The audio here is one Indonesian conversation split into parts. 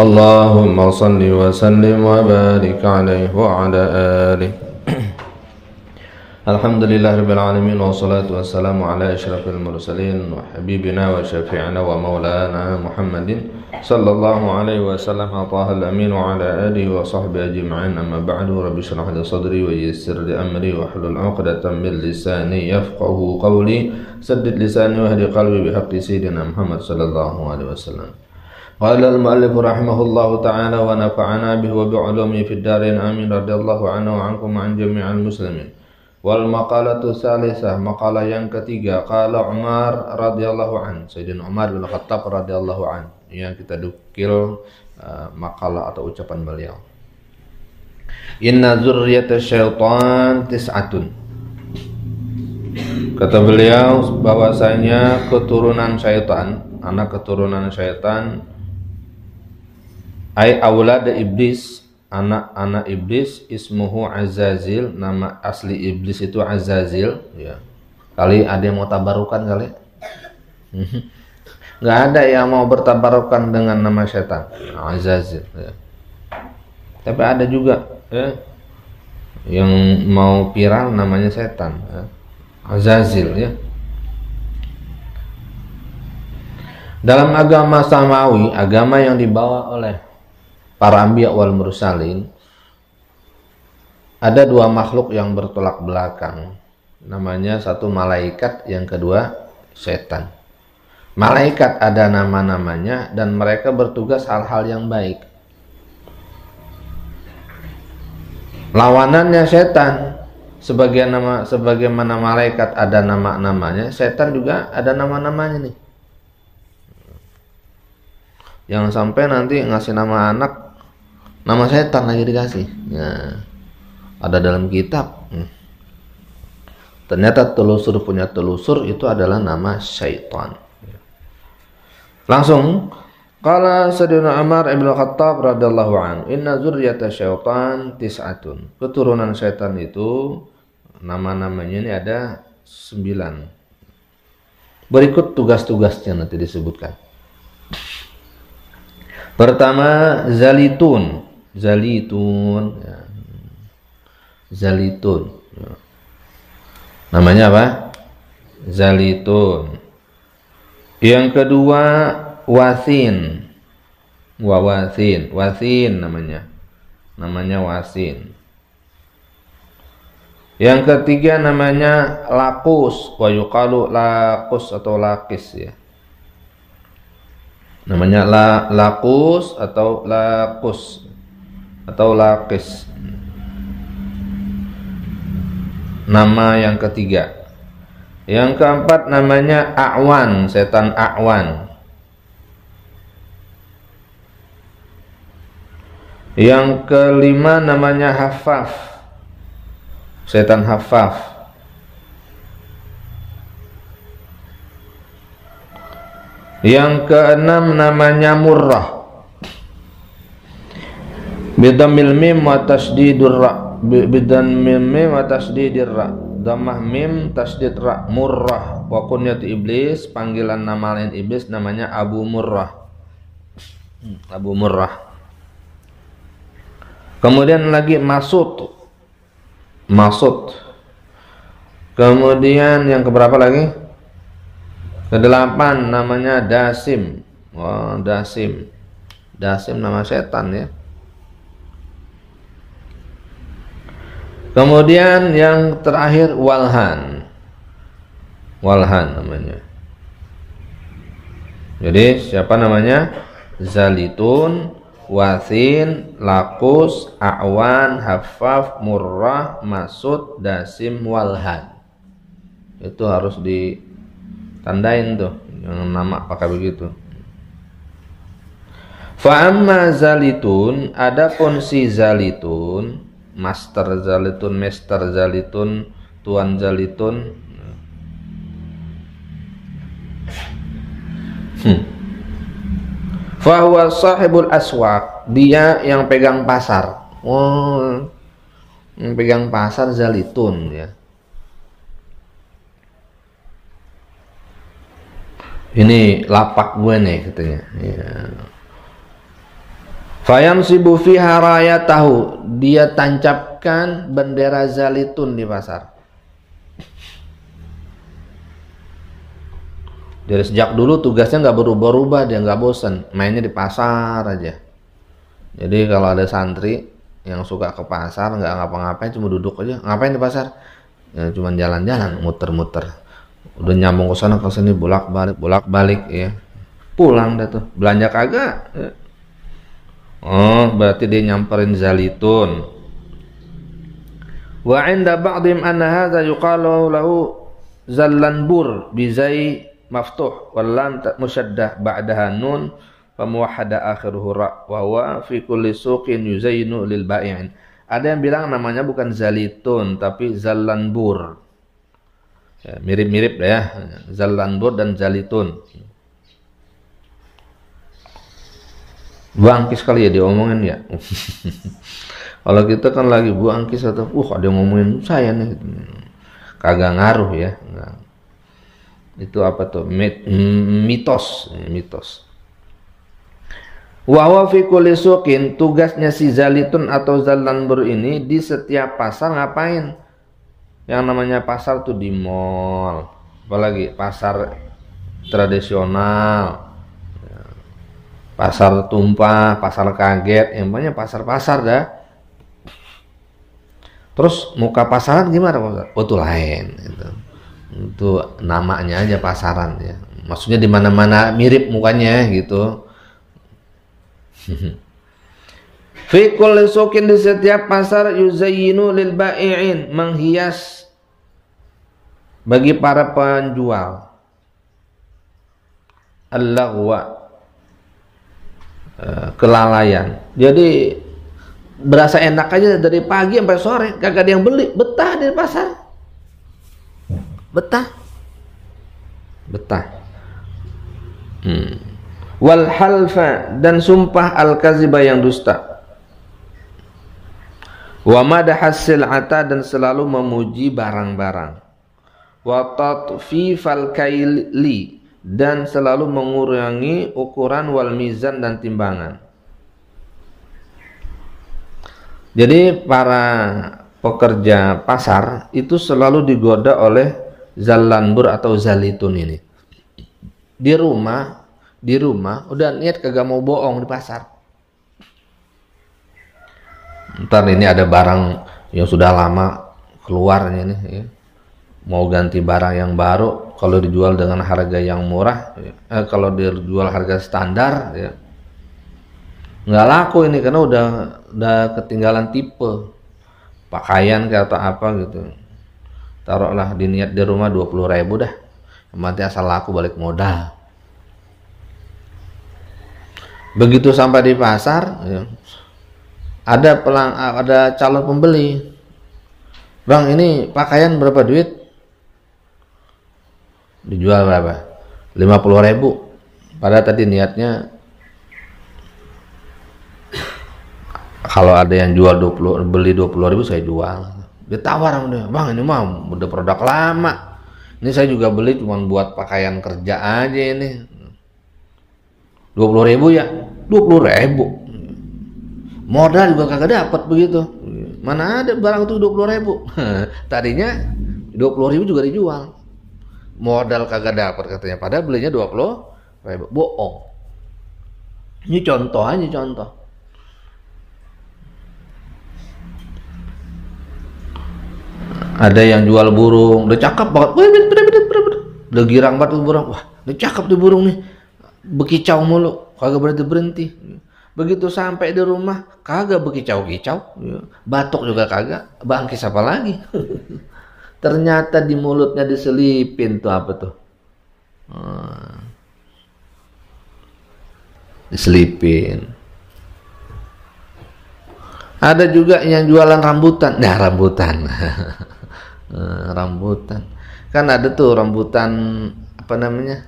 Allahumma salli wa sallim wa barik alaihi wa ala alihi. Alhamdulillahirabbil alamin wassalatu wassalamu ala asyrafil mursalin wa habibina wa syafi'ina wa maulana Muhammadin sallallahu alaihi wasallam atahal amin wa ala alihi wa sahbihi ajma'in. Amma ba'du, rabbi shrah li sadri wa yassir li amri wa hlul 'uqdatam min lisani yafqahu qawli saddid lisani wa hdi qalbi bihaqqi sayyidina Muhammad sallallahu alaihi wasallam. Qala al-mu'allif rahimahullahu ta'ala wa nafa'ana bihi wa bi'ulumihi fid dharain amin. Radhiyallahu anhu wa ankum an jami'al muslimin. Wal maqalatu salisah, maqalah yang ketiga, qala Umar radhiyallahu an, Sayyidina Umar bin Khattab radhiyallahu an, yang kita nukil maqalah atau ucapan beliau. Inna dzurriyyatash syaitan tis'atun. Kata beliau bahwasanya keturunan syaitan, anak keturunan syaitan, ai aulad iblis, anak-anak iblis, ismuhu Azazil, nama asli iblis itu Azazil, ya. Kali ada yang mau tabarukan kali? Nggak ada yang mau bertabarukan dengan nama syaitan, Azazil, ya. Tapi ada juga, ya, yang mau viral namanya setan, ya. Azazil, ya. Dalam agama Samawi, agama yang dibawa oleh para anbiya wal mursalin, ada dua makhluk yang bertolak belakang. Namanya satu malaikat, yang kedua setan. Malaikat ada nama-namanya dan mereka bertugas hal-hal yang baik. Lawanannya setan, sebagaimana malaikat ada nama-namanya, setan juga ada nama-namanya nih. Jangan sampai nanti ngasih nama anak, nama setan lagi dikasih. Ya, ada dalam kitab. Ternyata telusur punya telusur itu adalah nama syaitan. Langsung, qala Sayyidina Umar ibn Khattab radhiyallahu anhu, inna dzurriyyatash syaitan tis'atun. Keturunan syaitan itu nama-namanya ini ada 9. Berikut tugas-tugasnya nanti disebutkan. Pertama, zalitun, ya. Zalitun, ya. Namanya apa? Zalitun. Yang kedua, wasin, wasin namanya wasin. Yang ketiga namanya lakus, wa yuqalu lakus atau lakis, ya. Namanya lakus atau lakus atau lakis. Nama yang ketiga. Yang keempat namanya a'wan, setan a'wan. Yang kelima namanya hafaf, setan hafaf. Yang keenam namanya murrah, bidammil mim wa tasdidur ra, bidammil mim wa tasdidir ra, dhammah mim tasdid ra, murrah. Wa kunyat iblis, panggilan nama lain iblis namanya Abu Murrah. Abu Murrah. Kemudian lagi Masud. Kemudian yang keberapa lagi? Kedelapan namanya Dasim. Oh, Dasim nama setan, ya. Kemudian yang terakhir Walhan namanya. Jadi siapa namanya? Zalitun, wasin, lakus, a'wan, hafaf, murrah, masud, dasim, walhan. Itu harus ditandain tuh, jangan nama pakai begitu. Fa amma zalitun, adapun si zalitun, master zalitun, master zalitun, tuan zalitun, fa huwa sahibul aswaq, dia yang pegang pasar. Oh, yang pegang pasar zalitun, ya. Ini lapak gue nih katanya, ya. Fayansibu fiha rayatahu, dia tancapkan bendera Zalitun di pasar. Dari sejak dulu tugasnya nggak berubah-ubah, dia nggak bosan, mainnya di pasar aja. Jadi kalau ada santri yang suka ke pasar nggak ngapa-ngapain, cuma duduk aja, ngapain di pasar? Ya, cuma jalan-jalan, muter-muter. Udah nyambung ke sana ke sini, bolak-balik ya. Pulang dah tuh, belanja kagak. Ya. Oh, berarti dia nyamperin Zalitun. Wa 'inda ba'dhim anna hadza yuqalu lahu Zallanbur bizai maftuh wal lam musyaddah ba'daha nun wa muwahhada akhiruhu ra wa huwa fi kulli suqin yuzayyinu lil bai'in. Ada yang bilang namanya bukan Zalitun tapi Zallanbur. Ya, mirip-mirip ya, Zallanbur dan Zalitun. Bangkis kali ya diomongin ya. Kalau kita kan lagi bangkis atau ada yang ngomongin saya nih, kagak ngaruh ya. Nah, itu apa tuh? Mitos. Wa huwa fi kulli suqin, tugasnya si Zalitun atau Zallanbur ini di setiap pasar ngapain? Yang namanya pasar tuh di mall, apalagi pasar tradisional. Pasar tumpah, pasar kaget, yang banyak pasar-pasar dah. Terus muka pasaran gimana Pak? Oh itu lain gitu. Itu namanya aja pasaran ya. Maksudnya di mana-mana mirip mukanya gitu. Fi kulli suqin, di setiap pasar yuzayyinu lil bai'in, menghias bagi para penjual. Al-laghwa, kelalaian. Jadi berasa enak aja dari pagi sampai sore, kagak ada yang beli, betah di pasar. Betah. Wal halfa, dan sumpah al-kaziba yang dusta. Wa madahas sil'ata, dan selalu memuji barang-barang. Wa tatfifal kaili, dan selalu mengurangi ukuran wal mizan dan timbangan. Jadi para pekerja pasar itu selalu digoda oleh Zallanbur atau Zalitun ini. Di rumah udah niat kagak mau bohong di pasar. Ntar ini ada barang yang sudah lama keluarnya nih ya. Mau ganti barang yang baru, kalau dijual dengan harga yang murah, kalau dijual harga standar, ya nggak laku ini karena udah ketinggalan tipe pakaian kayak atau apa gitu. Taruhlah diniat di rumah 20.000 dah, yang penting asal laku balik modal. Begitu sampai di pasar, ya, ada calon pembeli, bang ini pakaian berapa duit? Dijual berapa? 50.000. Padahal tadi niatnya kalau ada yang jual beli 20.000 saya jual. Ditawar sama dia, bang ini mah udah produk lama. Ini saya juga beli cuma buat pakaian kerja aja ini. 20.000 ya? 20.000. Modal juga kagak dapat begitu. Mana ada barang itu 20.000. Tadinya 20.000 juga dijual. Modal kagak dapat katanya, padahal belinya 20.000. Bohong. Ini contoh aja, contoh. Ada yang jual burung, udah cakep banget, udah girang banget burung, wah udah cakep tuh burung nih, bekicau mulu, kagak berhenti. Begitu sampai di rumah kagak bekicau-kicau, batuk juga kagak, bangkis apa lagi. Ternyata di mulutnya diselipin tuh apa tuh? Diselipin. Ada juga yang jualan rambutan. Nah, rambutan. Rambutan. Kan ada tuh rambutan apa namanya?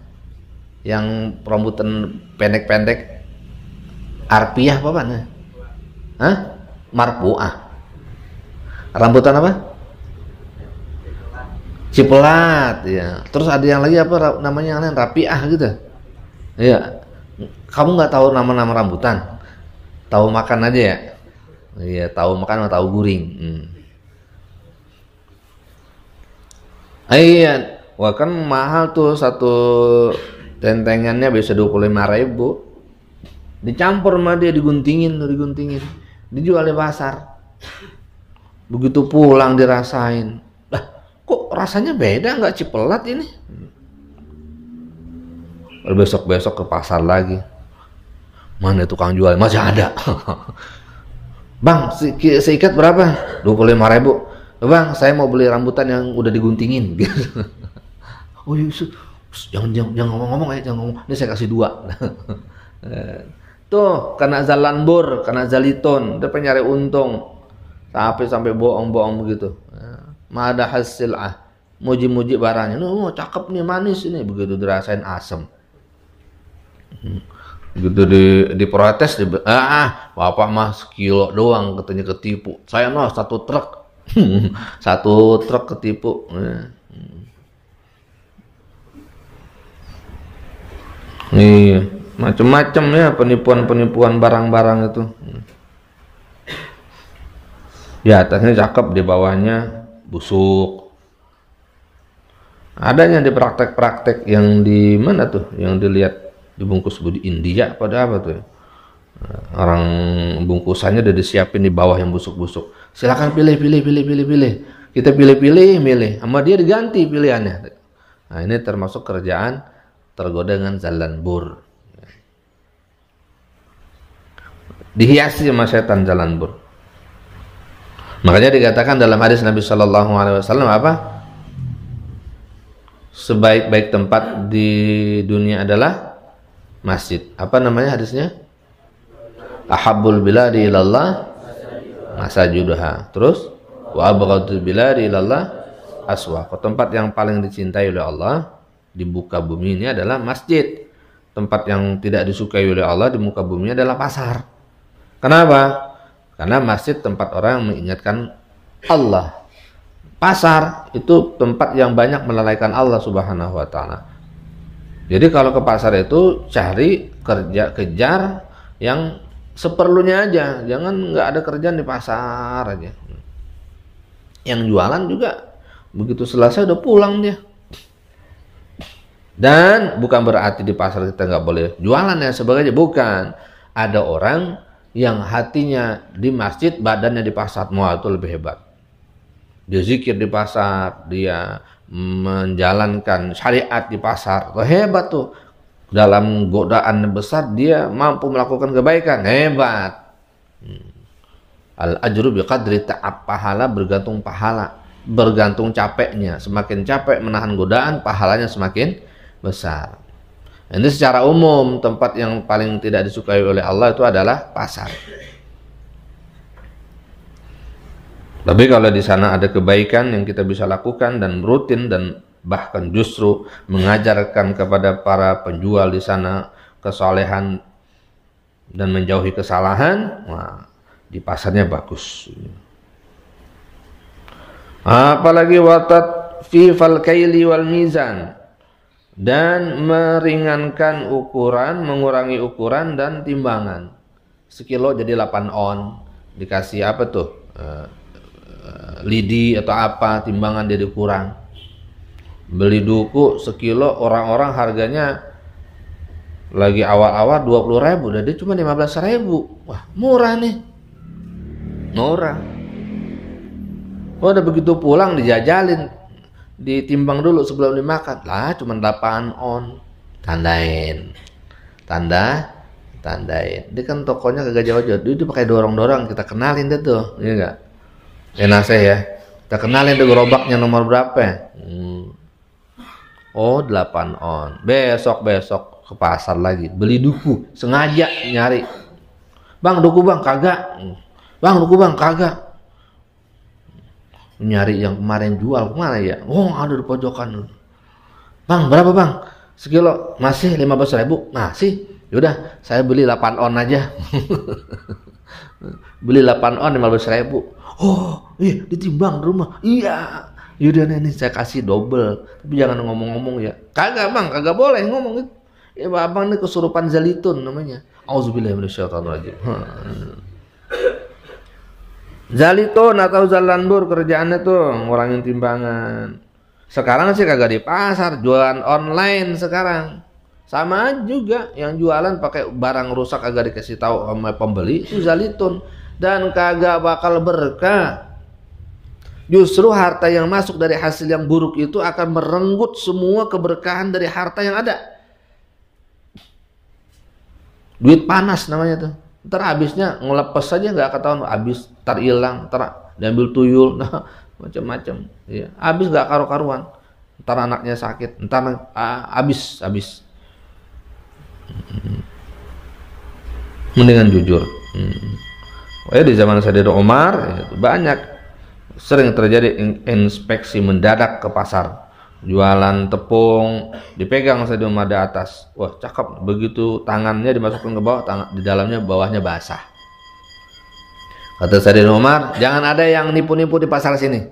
Yang rambutan pendek-pendek. Arpiah apa mana? Hah? Marpuah. Rambutan apa? Cipelat ya. Terus ada yang lagi apa namanya yang lain, rapiah gitu. Iya. Kamu nggak tahu nama-nama rambutan? Tahu makan aja ya. Iya, tahu makan sama tahu guring. Iya, wah kan mahal tuh satu tentengannya biasa 25.000. Dicampur sama dia, diguntingin, dijual di pasar. Begitu pulang dirasain, lah kok rasanya beda, nggak cipelat ini. Besok-besok ke pasar lagi, mana tukang jual, masih ada. Bang, seikat berapa? 25.000. Bang, saya mau beli rambutan yang udah diguntingin. Oh iya, jangan ngomong-ngomong ya, jangan ngomong. Ini saya kasih 2. Tuh, kena zalanbur, kena zaliton, dia nyari untung. Sampai bohong-bohong begitu. Mada hasil muji-muji barangnya. Oh, cakep nih, manis ini, begitu dirasain asem. Gitu diprotes, bapak mah sekilo doang katanya ketipu. Saya mah 1 truk. 1 truk ketipu. Iya, macam-macam ya penipuan barang-barang itu. Di atasnya cakep, di bawahnya busuk. Adanya di praktek-praktek yang di mana tuh? Yang dilihat dibungkus di India pada apa tuh? Orang bungkusannya udah disiapin di bawah yang busuk-busuk. Silakan pilih. Kita pilih, sama dia diganti pilihannya. Nah, ini termasuk kerjaan tergoda dengan zalanbur. Dihiasi sama setan zalanbur. Makanya dikatakan dalam hadis Nabi Shallallahu Alaihi Wasallam apa? Sebaik-baik tempat di dunia adalah masjid. Apa namanya hadisnya? Ahabbul biladi ilallah masajiduha. Terus wa abghadul biladi ilallah aswaq. Tempat yang paling dicintai oleh Allah di muka bumi ini adalah masjid. Tempat yang tidak disukai oleh Allah di muka bumi adalah pasar. Kenapa? Karena masjid tempat orang mengingatkan Allah. Pasar itu tempat yang banyak melalaikan Allah Subhanahu wa taala. Jadi kalau ke pasar itu cari kejar yang seperlunya aja, jangan nggak ada kerjaan di pasar aja. Yang jualan juga begitu selesai udah pulang dia. Dan bukan berarti di pasar kita nggak boleh jualan ya sebagainya, bukan. Ada orang yang hatinya di masjid, badannya di pasar, mau itu lebih hebat. Dia zikir di pasar, dia menjalankan syariat di pasar, itu hebat tuh. Dalam godaan besar dia mampu melakukan kebaikan, hebat. Al ajru biqadri ta'ab, pahala bergantung capeknya. Semakin capek menahan godaan, pahalanya semakin besar. Ini secara umum tempat yang paling tidak disukai oleh Allah itu adalah pasar. Tapi kalau di sana ada kebaikan yang kita bisa lakukan dan rutin dan bahkan justru mengajarkan kepada para penjual di sana kesolehan dan menjauhi kesalahan, nah, di pasarnya bagus. Apalagi watat fi fal kaili wal mizan, dan meringankan ukuran, mengurangi ukuran dan timbangan. Sekilo jadi 8 on, dikasih apa tuh? Lidi atau apa, timbangan jadi kurang. Beli duku sekilo, orang-orang harganya lagi awal-awal 20.000, dan dia cuma 15.000. Wah, murah nih, murah. Oh, udah begitu pulang dijajalin, ditimbang dulu sebelum dimakan. Lah, cuma 8 on. Tandain. Dia kan tokonya kagak jauh-jauh. Dia pakai dorong-dorong, kita kenalin deh tuh, iya enggak? Enak ya. Kita kenalin deh gerobaknya nomor berapa. Oh, 8 on. Besok ke pasar lagi, beli duku, sengaja nyari. Bang, duku bang, kagak. Bang, duku bang, kagak. Nyari yang kemarin jual kemana ya? Oh, ada di pojokan. Bang, berapa bang? Sekilo. Masih 15.000. Masih. Yaudah, saya beli 8 on aja. Beli 8 on 15.000. Oh, iya, ditimbang di rumah. Iya. Yaudah nih, saya kasih double. Tapi jangan ngomong-ngomong ya. Kagak bang, kagak boleh ngomong. Ya abang ini kesurupan zalitun namanya. Auzubillahi minasyaitonirrajim. Zalitun atau zalanbur kerjaannya tuh ngurangin timbangan. Sekarang sih kagak di pasar, jualan online sekarang. Sama juga yang jualan pakai barang rusak kagak dikasih tahu sama pembeli, itu zalitun dan kagak bakal berkah. Justru harta yang masuk dari hasil yang buruk itu akan merenggut semua keberkahan dari harta yang ada. Duit panas namanya tuh. Ntar habisnya ngelepes saja nggak ketahuan, habis, ntar hilang, ntar diambil tuyul, nah macam-macam. Ya, habis nggak karu-karuan. Ntar anaknya sakit, ntar habis. Mendingan jujur. Di zaman Sayyidina Umar ya, banyak sering terjadi inspeksi mendadak ke pasar. Jualan tepung dipegang Sayyidina Umar di atas, wah cakep, begitu tangannya dimasukkan ke bawah, di dalamnya bawahnya basah. Kata Sayyidina Umar, jangan ada yang nipu-nipu di pasar sini.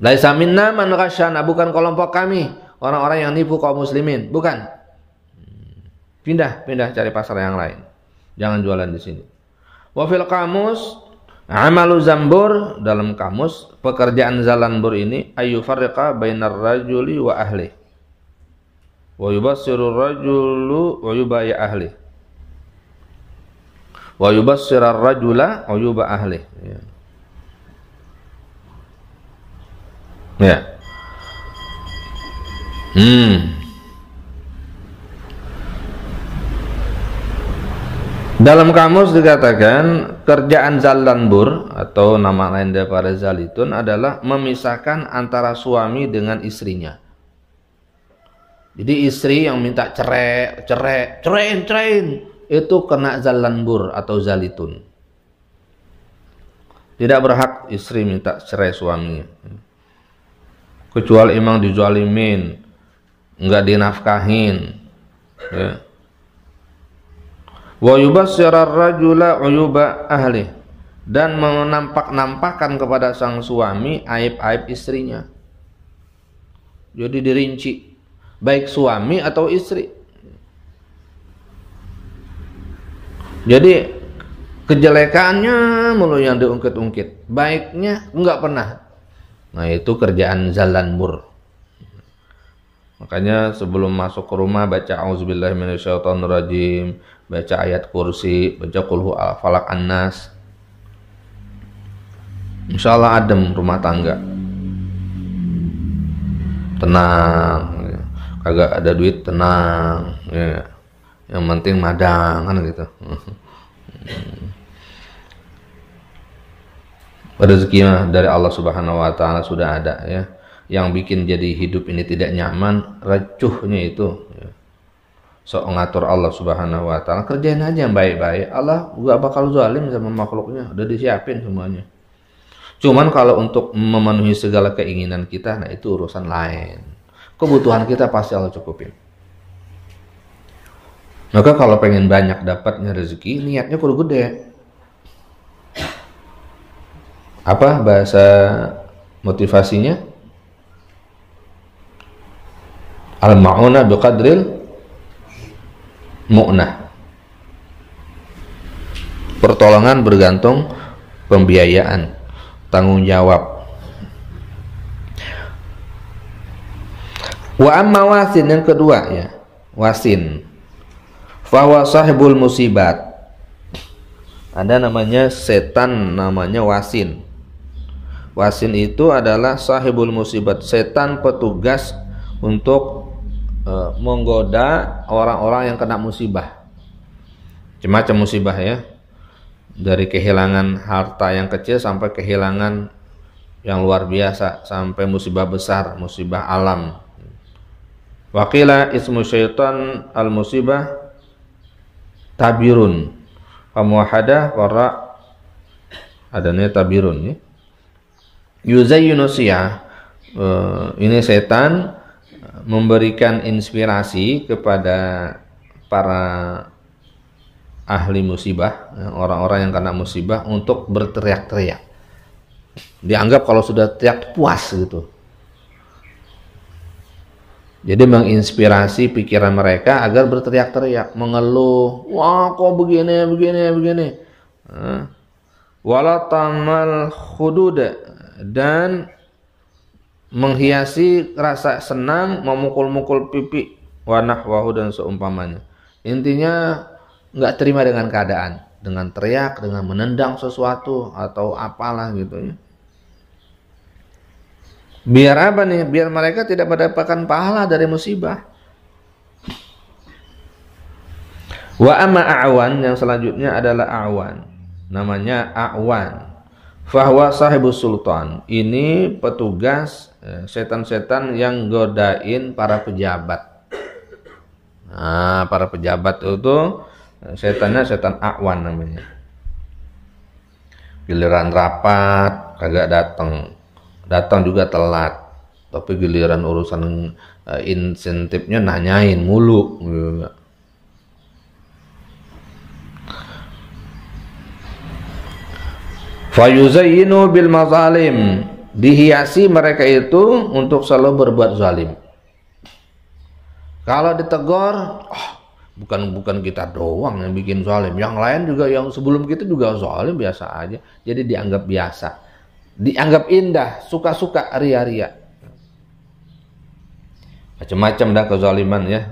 Laisa minna man ghasyana, bukan kelompok kami orang-orang yang nipu kaum muslimin, bukan. Pindah cari pasar yang lain, jangan jualan di sini. Wa fil qamus amalu zambur, dalam kamus pekerjaan zalanbur ini ayu farriqa bainar rajuli wa ahli wa yubassiru rajulu wa yubaya ahli wa yubassirar rajula wa yuba ahli. Ya. Dalam kamus dikatakan kerjaan zalanbur atau nama lain daripada zalitun adalah memisahkan antara suami dengan istrinya. Jadi istri yang minta ceraiin itu kena zalanbur atau zalitun. Tidak berhak istri minta cerai suaminya. Kecuali emang dizalimin, enggak dinafkahin. Ya. Wa yubassirar rajula uyuba ahli, dan menampak-nampakkan kepada sang suami aib-aib istrinya. Jadi dirinci baik suami atau istri. Jadi kejelekannya mulu yang diungkit-ungkit, baiknya enggak pernah. Nah, itu kerjaan zalanbur. Makanya sebelum masuk ke rumah baca auzubillahi minasyaitonirrajim, baca ayat kursi, baca qul huwal falaq annas. Insyaallah adem rumah tangga. Tenang, ya. Kagak ada duit tenang, ya. Yang penting madang kan gitu. Rezeki dari Allah Subhanahu wa taala sudah ada, ya. Yang bikin jadi hidup ini tidak nyaman, racuhnya itu, ya. So ngatur Allah Subhanahu wa taala, kerjain aja yang baik-baik. Allah gak bakal zalim sama makhluknya, udah disiapin semuanya. Cuman kalau untuk memenuhi segala keinginan kita, nah itu urusan lain. Kebutuhan kita pasti Allah cukupin. Maka kalau pengen banyak dapatnya rezeki, niatnya kudu gede. Apa bahasa motivasinya? Al-ma'una biqadril mu'nah. Pertolongan bergantung pembiayaan, tanggung jawab. Wa amma wasin, yang kedua, ya, wasin. Fahuwa sahibul musibat. Ada namanya setan, namanya wasin. Wasin itu adalah sahibul musibat, setan petugas untuk menggoda orang-orang yang kena musibah. Macam-macam musibah, ya. Dari kehilangan harta yang kecil sampai kehilangan yang luar biasa, sampai musibah besar, musibah alam. Waqila ismu syaitan al-musibah tabirun. Famuwahadah wara adanya tabirun, ya. Yuzayyinu siyah. Ini setan memberikan inspirasi kepada para ahli musibah, orang-orang yang kena musibah, untuk berteriak-teriak. Dianggap kalau sudah teriak puas gitu. Jadi menginspirasi pikiran mereka agar berteriak-teriak, mengeluh, wah kok begini. Wala tamal khudud, dan menghiasi rasa senang memukul-mukul pipi, wa nahwahu, dan seumpamanya. Intinya nggak terima dengan keadaan, dengan teriak, dengan menendang sesuatu atau apalah gitu ya. Biar apa nih? Biar mereka tidak mendapatkan pahala dari musibah. Wa amma a'wan, yang selanjutnya adalah a'wan. Namanya a'wan. Fahuwa sahibus sultan. Ini petugas setan-setan yang godain para pejabat. Nah, para pejabat itu setannya setan a'wan namanya. Giliran rapat kagak datang juga telat, tapi giliran urusan insentifnya nanyain mulu. Fayuzayyinu bil mazalim, dihiasi mereka itu untuk selalu berbuat zalim. Kalau ditegur, bukan kita doang yang bikin zalim, yang lain juga, yang sebelum kita juga zalim biasa aja. Jadi dianggap biasa, dianggap indah, suka-suka, ria-ria. Macam-macam dah kezaliman ya.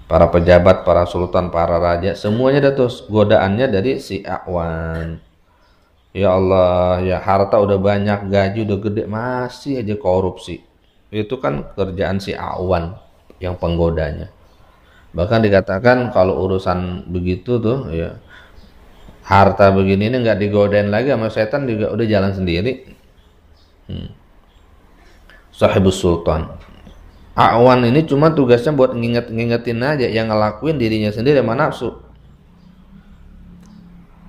Para pejabat, para sultan, para raja, semuanya dah tuh godaannya dari si a'wan. Ya Allah, ya harta udah banyak, gaji udah gede, masih aja korupsi. Itu kan kerjaan si a'wan yang penggodanya. Bahkan dikatakan kalau urusan begitu tuh ya, harta begini ini nggak digodain lagi sama setan, juga udah jalan sendiri. Sahibus sultan. A'wan ini cuma tugasnya buat ngingetin aja, yang ngelakuin dirinya sendiri sama nafsu.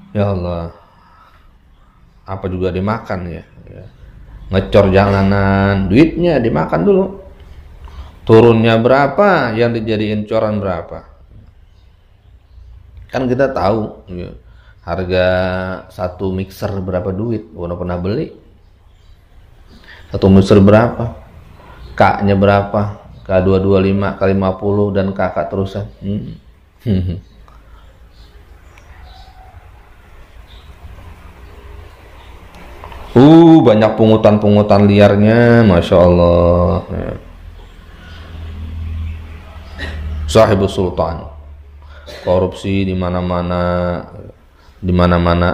Ya Allah, apa juga dimakan ya. Ngecor jalanan, duitnya dimakan dulu. Turunnya berapa, yang dijadiin coran berapa. Kan kita tahu ya, harga satu mixer berapa duit, udah pernah beli. Satu mixer berapa, K-nya berapa, K225, K50, dan KK terusan. Banyak pungutan-pungutan liarnya, Masya Allah ya. Sahibus sultan, korupsi di mana-mana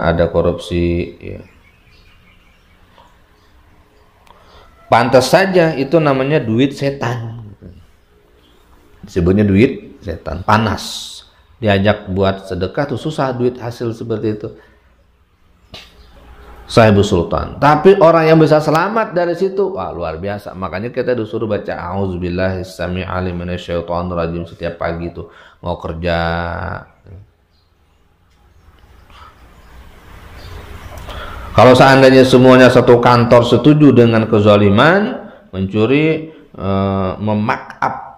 ada korupsi ya. Pantas saja itu namanya duit setan, disebutnya duit setan, panas. Diajak buat sedekah tuh susah duit hasil seperti itu. Sahibus sultan. Tapi orang yang bisa selamat dari situ, wah luar biasa. Makanya kita disuruh baca a'udzubillahi samii'il 'alim minasyaitonir rajim setiap pagi tuh mau kerja. Kalau seandainya semuanya satu kantor setuju dengan kezaliman, mencuri, memakap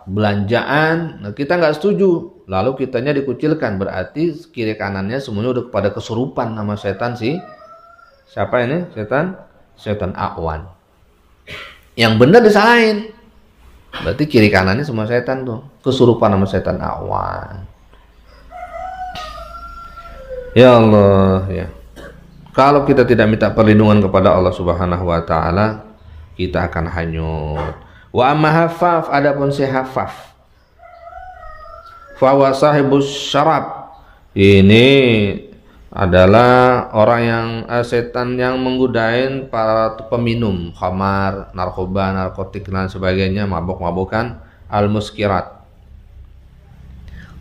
belanjaan, nah kita nggak setuju, lalu kitanya dikucilkan, berarti kiri kanannya semuanya udah pada kesurupan nama setan sih. Siapa ini? Setan a'wan. Yang benar disalahin, berarti kiri kanannya semua setan tuh, kesurupan nama setan a'wan. Ya Allah ya. Kalau kita tidak minta perlindungan kepada Allah Subhanahu wa taala, kita akan hanyut. Wa amma hafaf, adapun si hafaf, fa wa sahibus syarab, ini adalah orang yang setan yang menggodain para peminum khamar, narkoba, narkotik dan sebagainya, mabuk-mabukan, al-muskirat.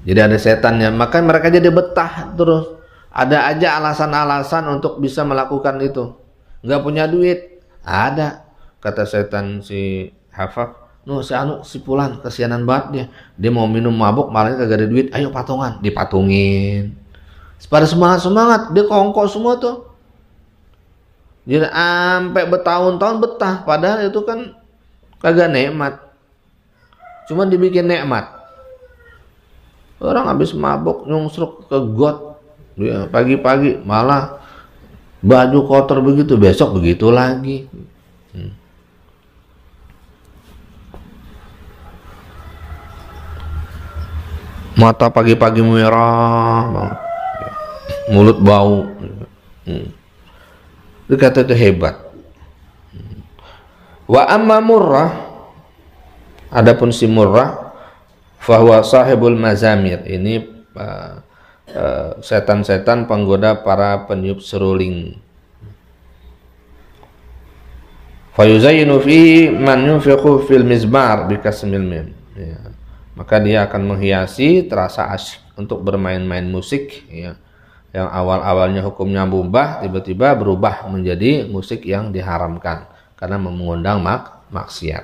Jadi ada setannya, maka mereka jadi betah terus. Ada aja alasan-alasan untuk bisa melakukan itu. Nggak punya duit, ada. Kata setan si hafaf, si Fulan kesianan banget dia mau minum mabuk malah kagak ada duit, ayo patungan, dipatungin. Pada semangat dia kongkol semua tuh. Jadi sampai bertahun-tahun betah, padahal itu kan kagak nikmat, cuma dibikin nikmat. Orang habis mabuk nyungsruk ke got, ya, pagi-pagi malah baju kotor begitu, besok begitu lagi. Mata pagi-pagi merah banget. Mulut bau. Itu kata itu hebat. Wa amma Murrah, adapun si Murrah, fahuwa sahibul mazamir. Ini setan-setan penggoda para peniup seruling. Fayuzayyinu fi man yunfiqu fil mizmar bikasmil mim. Ya. Maka dia akan menghiasi terasa asyik untuk bermain-main musik, ya. Yang awal-awalnya hukumnya mubah tiba-tiba berubah menjadi musik yang diharamkan karena mengundang maksiat.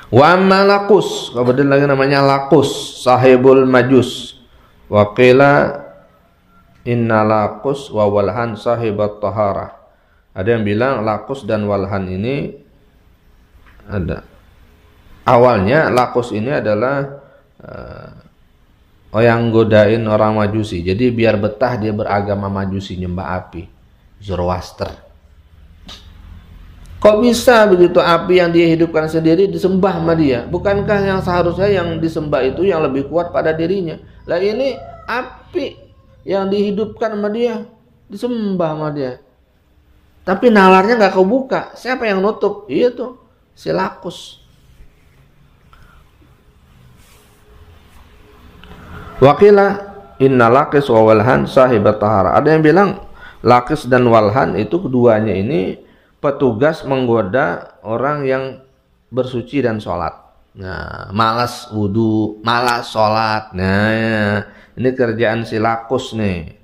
Wa amma laqus, kemudian lagi namanya laqus, sahibul majus. Wa qila inna laqus wa walhan sahibat taharah. Ada yang bilang laqus dan walhan ini ada. Awalnya laqus ini adalah yang godain orang Majusi. Jadi biar betah dia beragama Majusi, nyembah api, Zoroaster. Kok bisa begitu api yang dia hidupkan sendiri disembah sama dia? Bukankah yang seharusnya yang disembah itu yang lebih kuat pada dirinya? Lah ini api yang dihidupkan sama dia disembah sama dia. Tapi nalarnya nggak kebuka. Siapa yang nutup? Iya tuh, si laqus. Waqila inna laqis wa walhan sahibat tahara. Ada yang bilang laqis dan walhan itu keduanya ini petugas menggoda orang yang bersuci dan sholat. Nah, malas wudu, malas sholat. Nah, ya. Ini kerjaan si laqus nih.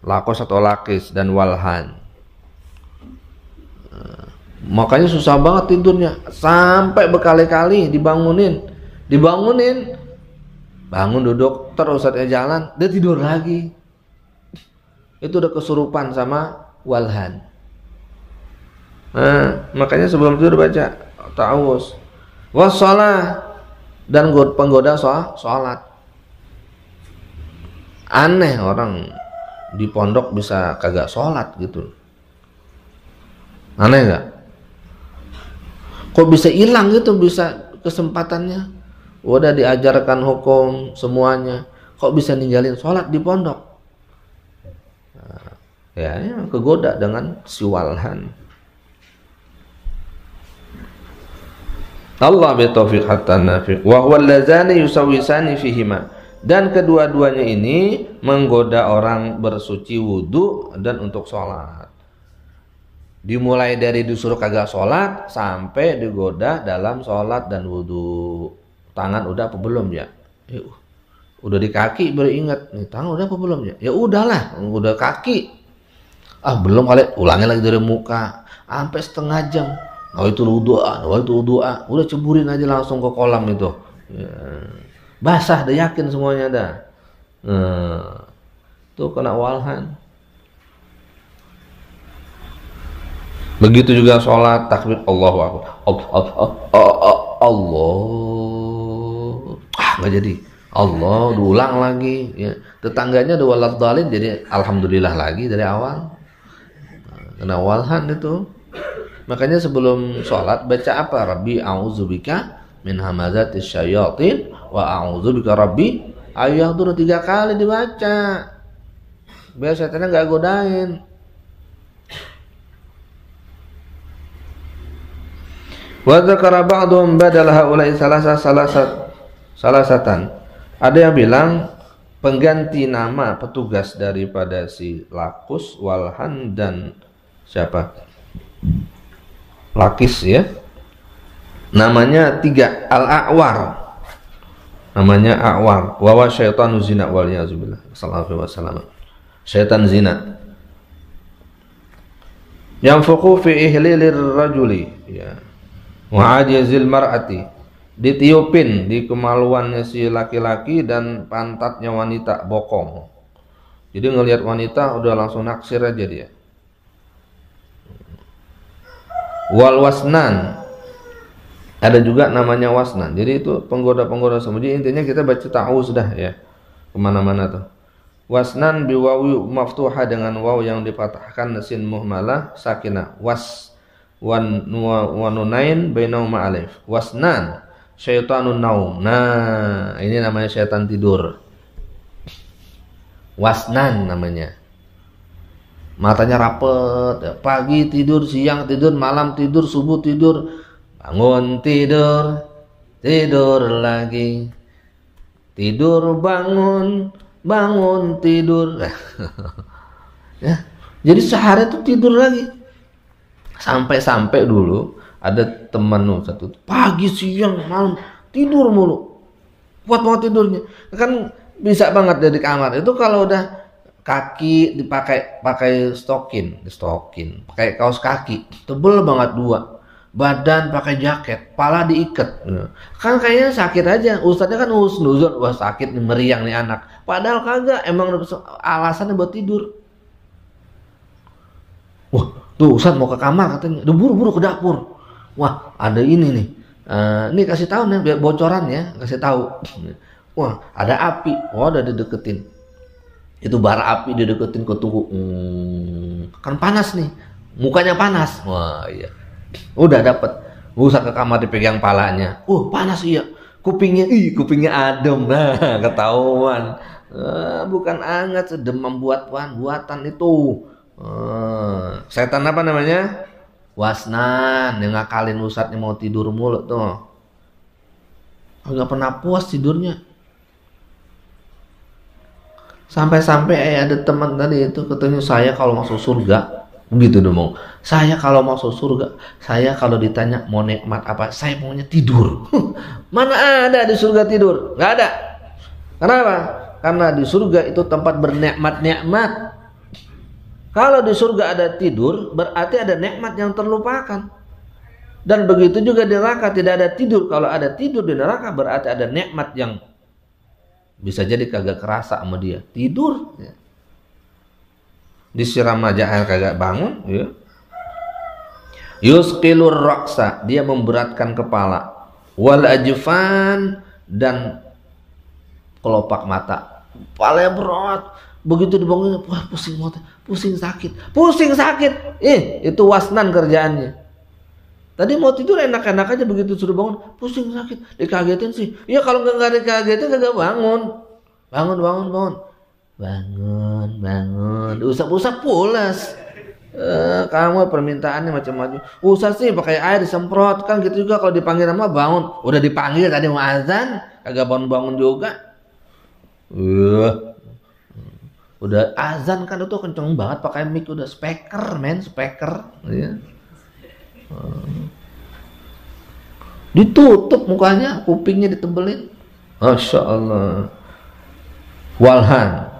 Laqus atau laqis dan walhan. Makanya susah banget tidurnya. Sampai berkali-kali dibangunin. Bangun duduk, terus saatnya jalan, dia tidur lagi. Itu udah kesurupan sama walhan. Nah, makanya sebelum tidur baca ta'awuz. Wassalah, dan penggoda sholat. Aneh orang di pondok bisa kagak sholat gitu. Aneh nggak? Kok bisa hilang gitu, bisa kesempatannya? Udah diajarkan hukum semuanya, kok bisa ninggalin sholat di pondok? Nah, ya kegoda dengan si walhan. Allah bitaufiq hatta nafiq wa huwa allazani yusawisani fihima. Dan kedua-duanya ini menggoda orang bersuci wudu dan untuk sholat. Dimulai dari disuruh kagak sholat sampai digoda dalam sholat dan wudu. Tangan udah apa belum ya? Udah di kaki baru ingat nih, tangan udah apa belum ya? Ya udahlah, udah kaki. Belum kali, ulangi lagi dari muka sampai setengah jam. Itu wudu'a, udah ceburin aja langsung ke kolam itu. Ya. Basah, dah yakin semuanya dah. Tuh kena walhan. Begitu juga sholat takbir Allahu akbar. Allah. Nggak jadi. Allah, diulang lagi. Ya. Tetangganya udah waladhdallin, jadi alhamdulillah lagi dari awal. Kena walhan itu. Makanya sebelum sholat baca apa? Rabbi a'udzubika min hamazatis syayatin wa a'udzubika rabbi ayahduru 3 kali dibaca. Biar setannya nggak godain. Wa dzakara ba'dhum badal haula'i salasatan. Ada yang bilang pengganti nama petugas daripada si laqus, walhan dan siapa? Laqis ya. Namanya 3, al-a'war. Namanya a'war. Wa wa syaitanu zina wal yazubillah. Sallallahu alaihi wasallam. Syaitan zina. Yanfuqu fi ihlilir rajuli ya. Wa ajizil mar'ati. Ditiupin di kemaluannya si laki-laki dan pantatnya wanita bokong. Jadi ngelihat wanita udah langsung naksir aja dia. Wal wasnan. Ada juga namanya wasnan. Jadi itu penggoda-penggoda semua. Jadi intinya kita baca ta'awuz dah ya. Kemana-mana tuh. Wasnan biwawi maftuha dengan waw yang dipatahkan sin muhmalah sakinah. Was wan nunain bainahuma alif. Wasnan. syaitanun naum. Nah, ini namanya syaitan tidur. Wasnan namanya. Matanya rapet, ya. Pagi tidur, siang tidur, malam tidur, subuh tidur, bangun tidur, tidur lagi, tidur bangun, bangun tidur. Ya, jadi sehari itu tidur lagi. Sampai dulu ada teman satu, pagi siang malam tidur mulu, kuat banget tidurnya. Kan bisa banget dari kamar itu kalau udah kaki pakai stokin, pakai kaos kaki tebel banget dua, badan pakai jaket, pala diikat, kan kayaknya sakit aja. Ustadznya kan husnuzon, wah sakit nih, meriang nih anak, padahal kagak, emang alasannya buat tidur. Wah tuh Ustadz mau ke kamar katanya, udah buru-buru ke dapur. Wah ada ini nih, ini kasih tahu nih biar bocoran ya, kasih tahu. Wah ada api, wah udah dideketin. Itu bara api dideketin ke tubuh, kan panas nih, mukanya panas. Wah iya, udah dapet. Usah ke kamar dipegang palanya, panas iya. Kupingnya adem, nah ketahuan. Bukan anget, demam buatan itu. Setan apa namanya? Wasnan, yang ngakalin Ustadznya mau tidur mulu tuh. Nggak pernah puas tidurnya. Sampai ada teman tadi itu katanya, saya kalau masuk surga, begitu dong. Saya kalau masuk surga, saya kalau ditanya mau nikmat apa, saya maunya tidur. Mana ada di surga tidur? Nggak ada. Kenapa? Karena di surga itu tempat bernikmat-nikmat. Kalau di surga ada tidur, berarti ada nikmat yang terlupakan. Dan begitu juga di neraka tidak ada tidur. Kalau ada tidur di neraka, berarti ada nikmat yang bisa jadi kagak kerasa sama dia. Tidur, ya. Disiram aja air kagak bangun, ya. Yusqilur ra'sa, dia memberatkan kepala. Wal ajfan, dan kelopak mata. Kepalanya berat. Begitu dibangun, wah pusing banget, pusing sakit. Itu wasnan kerjaannya. Tadi mau tidur enak-enak aja, begitu sudah bangun pusing sakit, dikagetin sih. Ya kalau nggak dikagetin kagak bangun. Bangun. Usap pulas. Kamu permintaannya macam-macam. Usah sih pakai air disemprot, kan gitu juga kalau dipanggil nama bangun. Udah dipanggil tadi mau azan, kagak bangun juga. Udah azan kan itu kenceng banget pakai mic, udah speaker ya. Ditutup mukanya, kupingnya ditebelin. Masya Allah. Walhan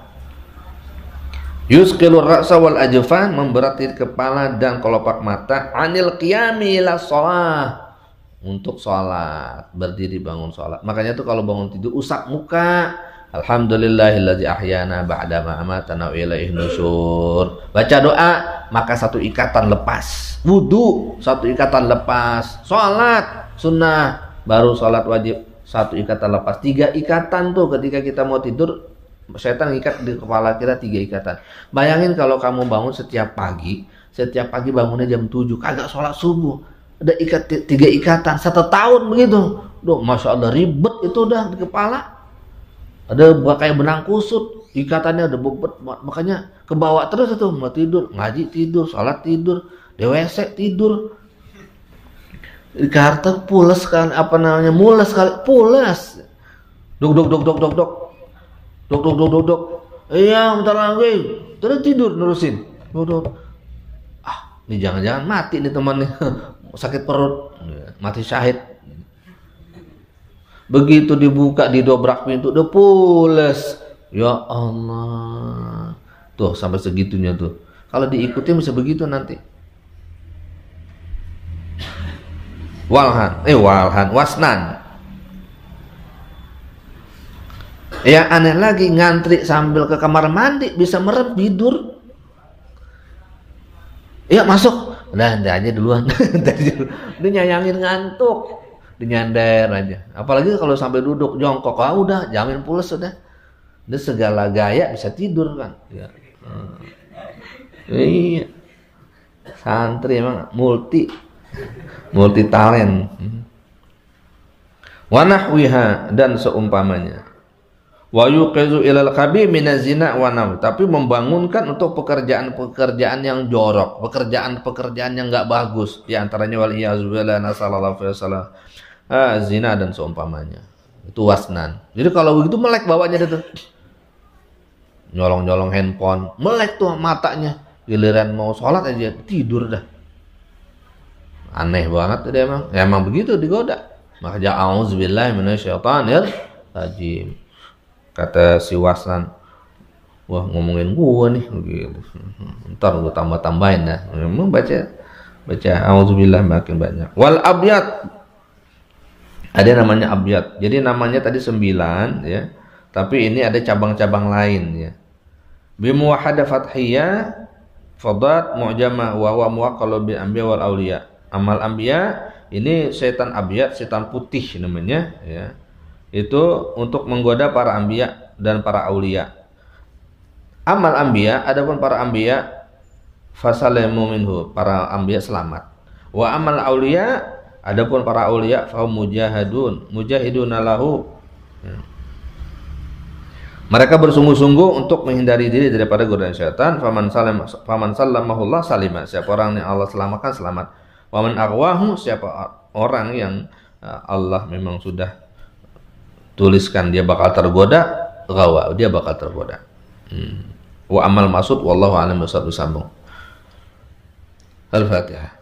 yusqilur ra'sa wal ajfan, memberati kepala dan kelopak mata. Anil qiyami ila shalah, untuk sholat, berdiri bangun sholat. Makanya tuh kalau bangun tidur usap muka. Alhamdulillahilladzi ahyana ba'da ma amatana wa ilaihi nusyur. Baca doa, maka satu ikatan lepas. Wudu, satu ikatan lepas. Salat sunnah, baru salat wajib, satu ikatan lepas. 3 ikatan tuh ketika kita mau tidur, setan ikat di kepala kita 3 ikatan. Bayangin kalau kamu bangun setiap pagi bangunnya jam 7, kagak sholat subuh, ada 3 ikatan 1 tahun begitu. Duh, Masya Allah ribet itu udah di kepala. Ada kayak benang kusut, ikatannya ada bobot, makanya kebawa terus itu. Mau tidur, ngaji tidur, sholat tidur, di WC tidur, di kartu pules kan, mules kali, pules. Dok. Iya, bentar lagi, terus tidur nerusin. Ini jangan-jangan mati nih teman nih, sakit perut, mati syahid. Begitu dibuka, didobrak pintu, udah pules. Ya Allah. Tuh sampai segitunya tuh. Kalau diikutin bisa begitu nanti. Wasnan. Ya aneh lagi, ngantri sambil ke kamar mandi bisa merem tidur. Ya masuk. Udah aja duluan. Dia nyayangin ngantuk. Dinyander aja, apalagi kalau sampai duduk jongkok, udah jamin pules sudah. Dia segala gaya bisa tidur kan ya. Iya, santri emang multi talent. wa nahwiha, dan seumpamanya. Wa yuqizu ilal khabi minazina wa naw, tapi membangunkan untuk pekerjaan-pekerjaan yang jorok, pekerjaan-pekerjaan yang enggak bagus, di antaranya wal iyazubillah nasallallahu alaihi wasallam zina dan seumpamanya. Itu wasnan. Jadi kalau begitu melek bawanya itu. Nyolong-nyolong handphone, melek tuh matanya. Giliran mau sholat aja tidur dah. Aneh banget tuh dia emang. Ya, emang begitu digoda. Maka a'udzubillahi minasyaitonir rajim. Kata si Wasnan, wah ngomongin gua nih gitu. Ntar gua tambah-tambahin dah. Memang baca a'udzubillah makin banyak. Wal abyad, ada namanya abyad. Jadi namanya tadi 9 ya. Tapi ini ada cabang-cabang lain ya. Bi muwahhada fathiyah fadat mu'jamah wa huwa muwaqqalu bil anbiya wal auliya. Amal anbiya ini setan abyad, setan putih namanya ya. Itu untuk menggoda para anbiya dan para aulia. Amal anbiya, adapun para anbiya fasalamu minhu, para anbiya selamat. Wa amal aulia, adapun para aulia fa mujahidun lahu. Ya. Mereka bersungguh-sungguh untuk menghindari diri daripada godaan syaitan. Faman sallamahullah salima, siapa orang yang Allah selamatkan selamat. Waman aghwahu, siapa orang yang Allah memang sudah tuliskan dia bakal tergoda, gawa, dia bakal tergoda. Wa amal masud wallahu a'lam bishawab. Al-Fatihah.